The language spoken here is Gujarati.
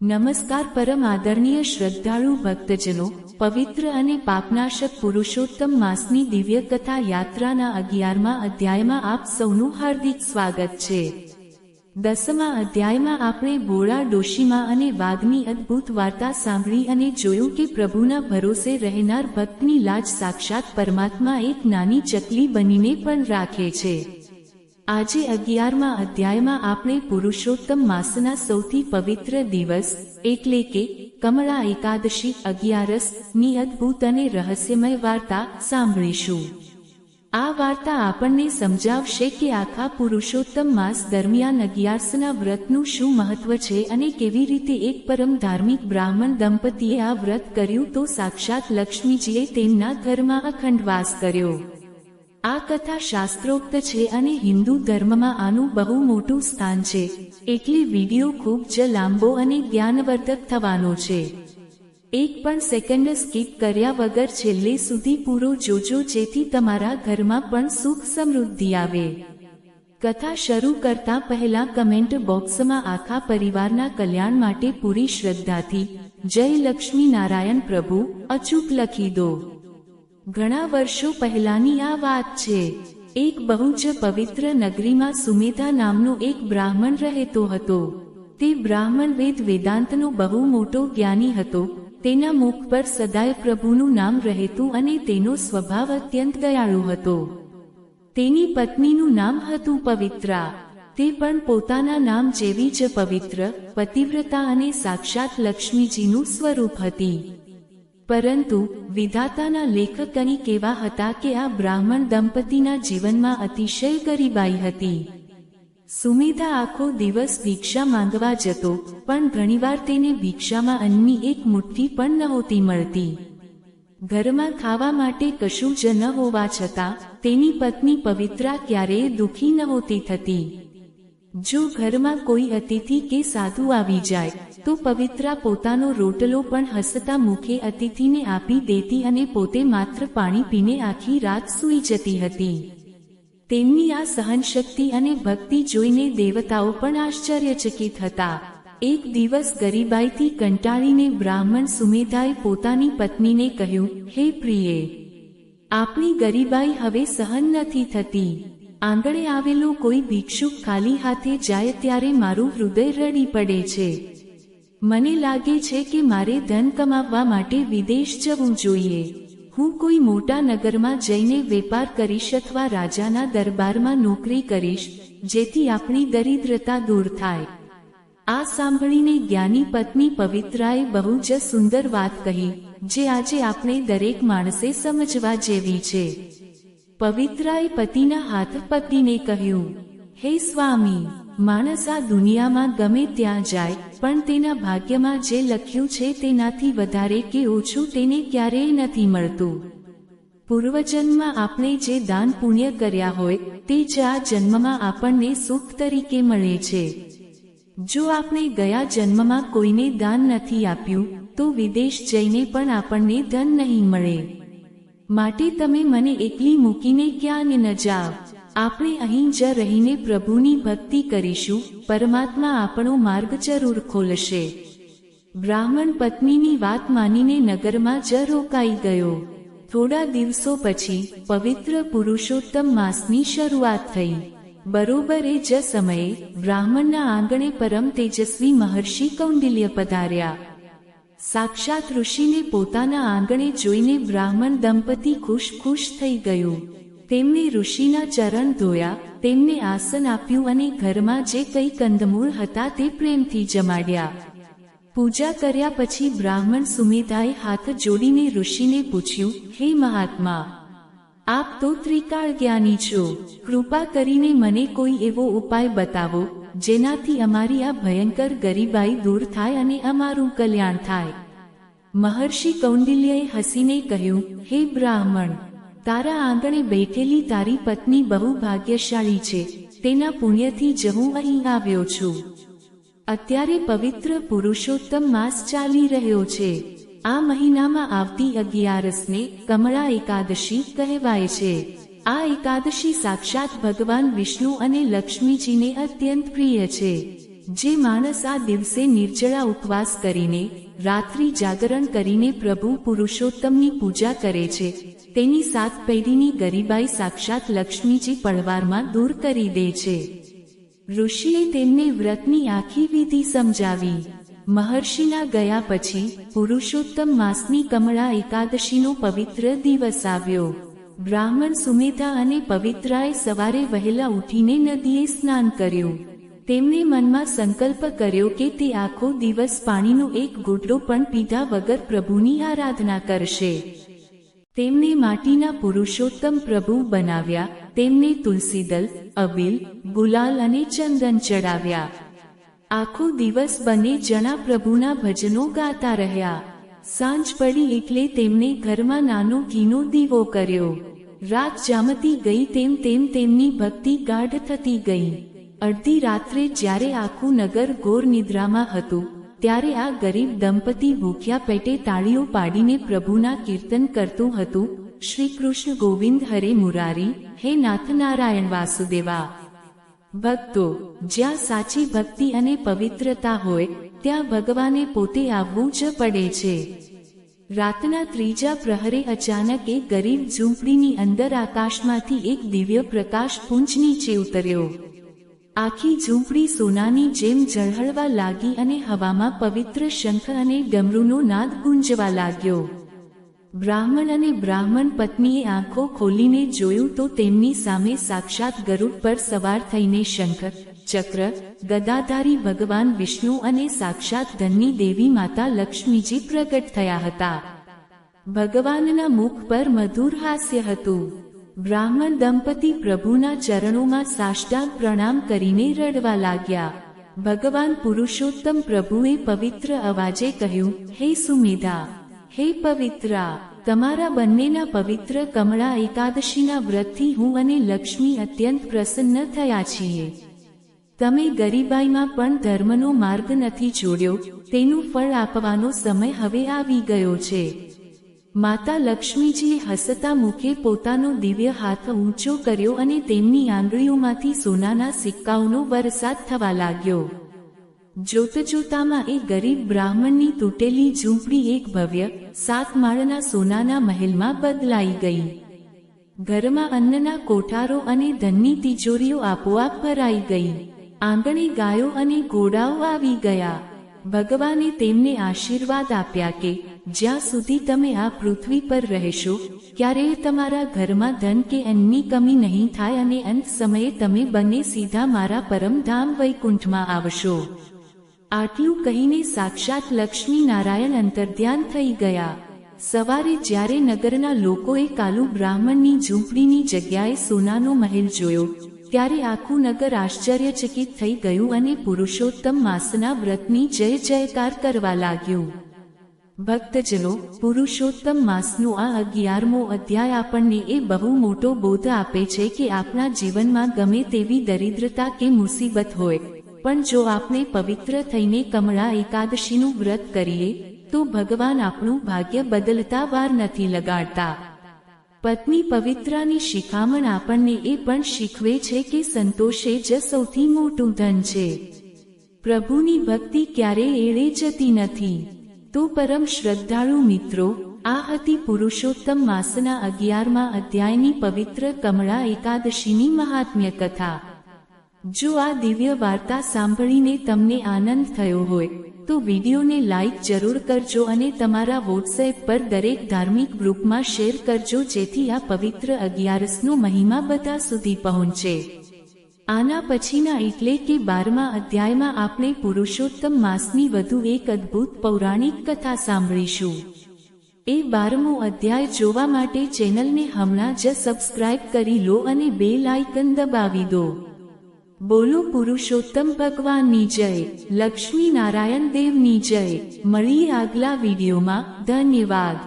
નમસ્કાર પરમ આદરણીય શ્રદ્ધાળુ ભક્તજનો, પવિત્ર અને પાપનાશક પુરુષોત્તમ માસની દિવ્ય કથા યાત્રાના 11મા અધ્યાયમાં આપ સૌનું હાર્દિક સ્વાગત છે। 10મા અધ્યાયમાં આપણે ભોળા ડોશીમા અને વાઘની અદ્ભુત વાર્તા સાંભળી અને જોયું કે પ્રભુના ભરોસે રહેનાર ભક્તની લાજ સાક્ષાત પરમાત્મા એક નાની ચકલી બનીને પણ રાખે છે। આજે 11મા અધ્યાયમાં આપણે પુરુષોત્તમ માસના સૌથી પવિત્ર દિવસ એટલે કે કમળા એકાદશી 11સ ની અદ્ભુત અને રહસ્યમય વાર્તા સાંભળીશું। આ વાર્તા આપણને સમજાવશે કે આખા પુરુષોત્તમ માસ દરમિયાન 11સના વ્રતનું શું મહત્વ છે અને કેવી રીતે એક પરમ ધાર્મિક બ્રાહ્મણ દંપતીએ આ વ્રત કર્યું તો સાક્ષાત લક્ષ્મીજીએ તેમના ઘરમાં અખંડ વાસ કર્યો। આ કથા શાસ્ત્રોક્ત છે અને હિન્દુ ધર્મમાં આનું બહુ મોટું સ્થાન છે, એટલે વિડિયો ખૂબ જ લાંબો અને જ્ઞાનવર્ધક થવાનો છે। એક પણ સેકન્ડ સ્કીપ કર્યા વગર છેલ્લે સુધી પૂરો જોજો, જેથી તમારા ઘરમાં પણ સુખ સમૃદ્ધિ આવે। કથા શરૂ કરતા પહેલા કમેન્ટ બોક્સમાં આખા પરિવારના કલ્યાણ માટે પૂરી શ્રદ્ધાથી જય લક્ષ્મી નારાયણ પ્રભુ અચૂક લખી દો। ઘણા વર્ષો પહેલાની આ વાત છે। એક બહુ જ પવિત્ર નગરીમાં સુમેધા નામનો એક બ્રાહ્મણ રહેતો હતો। તે બ્રાહ્મણ વેદાંતનો બહુ મોટો જ્ઞાની હતો। તેના મુખ પર સદાય પ્રભુનું નામ રહેતું અને તેનો સ્વભાવ અત્યંત દયાળુ હતો। તેની પત્નીનું નામ હતું પવિત્રા। તે પણ પોતાના નામ જેવી જ પવિત્ર, પતિવ્રતા અને સાક્ષાત લક્ષ્મીજીનું સ્વરૂપ હતી। પરંતુ વિધાતાના લેખ કંઈક એવા હતા કે આ બ્રાહ્મણ દંપતીના જીવનમાં અતિશય ગરીબાઈ હતી। સુમેધા આખો દિવસ ભિક્ષા માંગવા જતો, પણ ઘણીવાર તેને ભિક્ષામાં અન્નની એક મુઠ્ઠી પણ નહોતી મળતી। ઘરમાં ખાવા માટે કશું જ ન હોવા છતાં તેની પત્ની પવિત્રા ક્યારેય દુઃખી નહોતી થતી। જો ઘરમાં કોઈ અતિથિ કે સાધુ આવી જાય તો પવિત્રા પોતાનો રોટલો પણ હસતા મુખે અતિથિને આપી દેતી અને પોતે માત્ર પાણી પીને આખી રાત સૂઈ જતી હતી। તેમની આ સહનશક્તિ અને ભક્તિ જોઈને દેવતાઓ પણ આશ્ચર્યચકિત હતા। એક દિવસ ગરીબાઈથી કંટાળીને બ્રાહ્મણ સુમેધાએ પોતાની પત્નીને કહ્યું, હે પ્રિયે, આપણી ગરીબાઈ હવે સહન નથી થતી। આંગણે આવેલો કોઈ ભિક્ષુક ખાલી હાથે જાય ત્યારે મારું હૃદય રડી પડે છે। મને લાગે છે કે મારે ધન કમાવવા માટે વિદેશ જવું જોઈએ। હું કોઈ મોટા નગરમાં જઈને વેપાર કરીશ અથવા રાજાના દરબારમાં નોકરી કરીશ, જેથી આપણી દરિદ્રતા દૂર થાય। આ સાંભળીને જ્ઞાની પત્ની પવિત્રાએ બહુ જ સુંદર વાત કહી, જે આજે આપણે દરેક માણસે સમજવા જેવી છે। પવિત્રાએ પતિના હાથ પકડીને કહ્યું, હે સ્વામી, માણસ આ દુનિયામાં ગમે ત્યાં જાય, પણ તેના ભાગ્યમાં જે લખ્યું છે તેનાથી વધારે કે ઓછું તેને ક્યારેય નથી મળતું। પૂર્વજન્મમાં આપણે જે દાન પુણ્ય કર્યા હોય તે જ આ જન્મમાં આપણને સુખ તરીકે મળે છે। જો આપણે ગયા જન્મમાં કોઈને દાન નથી આપ્યું તો વિદેશ જઈને પણ આપણને ધન નહીં મળે। માટે તમે મને એકલી મૂકીને ક્યાં ન જાઓ। આપણે અહીં જ રહીને પ્રભુની ભક્તિ કરીશું, પરમાત્મા આપણો માર્ગ જરૂર ખોલશે। બ્રાહ્મણ પત્નીની વાત માનીને નગરમાં જ રોકાઈ ગયો। થોડા દિવસો પછી પવિત્ર પુરુષોત્તમ માસની શરૂઆત થઈ। બરોબર એ જ સમયે બ્રાહ્મણના આંગણે પરમ તેજસ્વી મહર્ષિ કૌંડિલ્ય પધાર્યા। સાક્ષાત ઋષિને પોતાના આંગણે જોઈને બ્રાહ્મણ દંપતી ખુશ થઈ ગયું। તેમણે ઋષિના ચરણ ધોયા, તેમને આસન આપ્યું અને ઘરમાં જે કંઈ કંદમૂળ હતા તે પ્રેમથી જમાડ્યા। પૂજા કર્યા પછી બ્રાહ્મણ સુમેધાએ હાથ જોડીને ઋષિને પૂછ્યું, હે મહાત્મા, આપ તો ત્રિકાળ જ્ઞાની છો, કૃપા કરીને મને કોઈ એવો ઉપાય બતાવો જેનાથી અમારી આ ભયંકર ગરીબાઈ દૂર થાય અને અમારું કલ્યાણ થાય। મહર્ષિ કૌંડિલ્યએ હસીને કહ્યું, હે બ્રાહ્મણ, તારા આંગણે બેઠેલી તારી પત્ની બહુ ભાગ્યશાળી છે, તેના પુણ્યથી જ હું અહીં આવ્યો છું। અત્યારે પવિત્ર પુરુષોત્તમ માસ ચાલી રહ્યો છે। આ મહિનામાં આવતી 11સને કમળા એકાદશી કહેવાય છે। આ એકાદશી સાક્ષાત ભગવાન વિષ્ણુ અને લક્ષ્મીજીને અત્યંત પ્રિય છે। જે માણસ આ દિવસે નિર્જળા ઉપવાસ કરીને રાત્રિ જાગરણ કરીને પ્રભુ પુરુષોત્તમની પૂજા કરે છે, તેની 7 પેઢીની ગરીબાઈ સાક્ષાત લક્ષ્મીજી પળવારમાં દૂર કરી દે છે. ઋષિએ તેમને વ્રતની આખી વિધિ સમજાવી. મહર્ષિના ગયા પછી પુરુષોત્તમ માસની કમળા એકાદશીનો પવિત્ર દિવસ આવ્યો. બ્રાહ્મણ સુમેધા અને પવિત્રાએ સવારે વહેલા ઉઠીને નદીએ સ્નાન કર્યું. તેમણે મનમાં સંકલ્પ કર્યો કે તે આખો દિવસ પાણીનો એક ઘૂંટડો પણ પીધા વગર પ્રભુની આરાધના કરશે. તેમને માટીના પુરુષોત્તમ પ્રભુ બનાવ્યા. તેમને તુલસીદલ, અબીલ, ગુલાલ અને ચંદન ચડાવ્યા. આખો દિવસ બંને જણા પ્રભુના ભજનો ગાતા રહ્યા. સાંજ પડી એટલે તેમણે ઘરમાં નાનો ઘીનો દીવો કર્યો. રાત જામતી ગઈ તેમ તેમ તેમની ભક્તિ ગાઢ થતી ગઈ. અડધી રાત્રે જ્યારે આખું નગર ઘોર નિદ્રામાં હતું, ત્યારે આ ગરીબ દંપતી ભૂખ્યા પેટે તાળીઓ પાડીને પ્રભુના કીર્તન કરતું હતું, શ્રી કૃષ્ણ ગોવિંદ હરે મુરારી, હે નાથ નારાયણ વાસુદેવા. ભક્તો, જ્યાં સાચી ભક્તિ અને પવિત્રતા હોય ત્યાં ભગવાને પોતે આવવું જ પડે છે. રાતના 3જા પ્રહરે અચાનક એક ગરીબ ઝૂંપડીની અંદર આકાશમાંથી એક દિવ્ય પ્રકાશ પુંજ નીચે ઉતર્યો. આખી ઝૂંપડી સોનાની જેમ ઝળહળવા લાગી અને હવામાં પવિત્ર શંખ અને ડમરૂનો નાદ ગુંજવા લાગ્યો. બ્રાહ્મણ અને બ્રાહ્મણ પત્નીએ આંખો ખોલીને જોયું તો તેમની સામે સાક્ષાત ગરુડ પર સવાર થઈને શંખ, ચક્ર, ગદાધારી ભગવાન વિષ્ણુ અને સાક્ષાત ધનની દેવી માતા લક્ષ્મીજી પ્રગટ થયા હતા. ભગવાનના મુખ પર મધુર હાસ્ય હતું. બ્રાહ્મણ દંપતી પ્રભુના ચરણોમાં સાષ્ટાંગ પ્રણામ કરીને રડવા લાગ્યા. ભગવાન પુરુષોત્તમ પ્રભુએ પવિત્ર અવાજે કહ્યું, હે સુમેધા, હે પવિત્રા, તમારા બંનેના પવિત્ર કમળા એકાદશીના વ્રતથી હું અને લક્ષ્મી અત્યંત પ્રસન્ન થયા છીએ. તમે ગરીબાઈમાં પણ ધર્મનો માર્ગ નથી છોડ્યો, તેનું ફળ આપવાનો સમય હવે આવી ગયો છે. માતા લક્ષ્મીજીએ હસતા મુખે પોતાનો દિવ્ય હાથ ઊંચો કર્યો અને તેમની આંગળીઓમાંથી સોનાના સિક્કાઓનો વરસાદ થવા લાગ્યો. જોતજોતામાં એ ગરીબ બ્રાહ્મણની તૂટેલી ઝૂંપડી એક ભવ્ય 7 માળના સોનાના મહેલમાં બદલાઈ ગઈ. ઘરમાં અન્નના કોઠારો અને ધનની તિજોરીઓ આપોઆપ ભરાઈ ગઈ. આંગણે ગાયો અને ઘોડાઓ આવી ગયા. ભગવાને તેમને આશીર્વાદ આપ્યા કે જ્યાં સુધી તમે આ પૃથ્વી પર રહેશો, ક્યારેય તમારા ઘરમાં ધન કે અન્નની કમી નહીં થાય અને અંત સમયે તમે બંને સીધા મારા પરમધામ વૈકુંઠમાં આવશો. આટલું કહીને સાક્ષાત લક્ષ્મી નારાયણ અંતર્ધ્યાન થઈ ગયા. સવારે જ્યારે નગરના લોકોએ કાલુ બ્રાહ્મણની ઝૂંપડીની જગ્યાએ સોનાનો મહેલ જોયો, ત્યારે આખું નગર આશ્ચર્યચકિત થઈ ગયું અને પુરુષોત્તમ માસના વ્રતની જય જયકાર કરવા લાગ્યું. ભક્તજનો, પુરુષોત્તમ માસનો આ 11મો અધ્યાય આપણને એ બહુ મોટો બોધ આપે છે કે આપણા જીવનમાં ગમે તેવી દરિદ્રતા કે મુસીબત હોય, પણ જો આપણે પવિત્ર થઈને કમળા એકાદશીનું વ્રત કરીએ તો ભગવાન આપણું ભાગ્ય બદલતા વાર નથી લગાડતા. પત્ની પવિત્રાની શિખામણ આપણને એ પણ શીખવે છે કે સંતોષે જ સૌથી મોટું ધન છે. પ્રભુની ભક્તિ ક્યારેય એળે જતી નથી. તો પરમ શ્રદ્ધાળુ મિત્રો, આ હતી પુરુષોત્તમ માસના 11મા અધ્યાયની પવિત્ર કમળા એકાદશીની મહાત્મ્ય કથા. જો આ દિવ્ય વાર્તા સાંભળીને તમને આનંદ થયો હોય તો વિડીયોને લાઈક જરૂર કરજો અને તમારા વોટ્સએપ પર દરેક ધાર્મિક ગ્રુપમાં શેર કરજો, જેથી આ પવિત્ર 11નો મહિમા બધા સુધી પહોંચે. આના પછીના એટલે કે 12મા અધ્યાયમાં આપણે પુરુષોત્તમ માસની વધુ એક અદ્ભુત પૌરાણિક કથા સાંભળીશું. એ 12મો અધ્યાય જોવા માટે ચેનલને હમણાં જ સબસ્ક્રાઇબ કરી લો અને બેલ આઇકન દબાવી દો. બોલો પુરુષોત્તમ ભગવાનની જય, લક્ષ્મી નારાયણ દેવની જય. મળીએ આગલા વિડીયોમાં. ધન્યવાદ.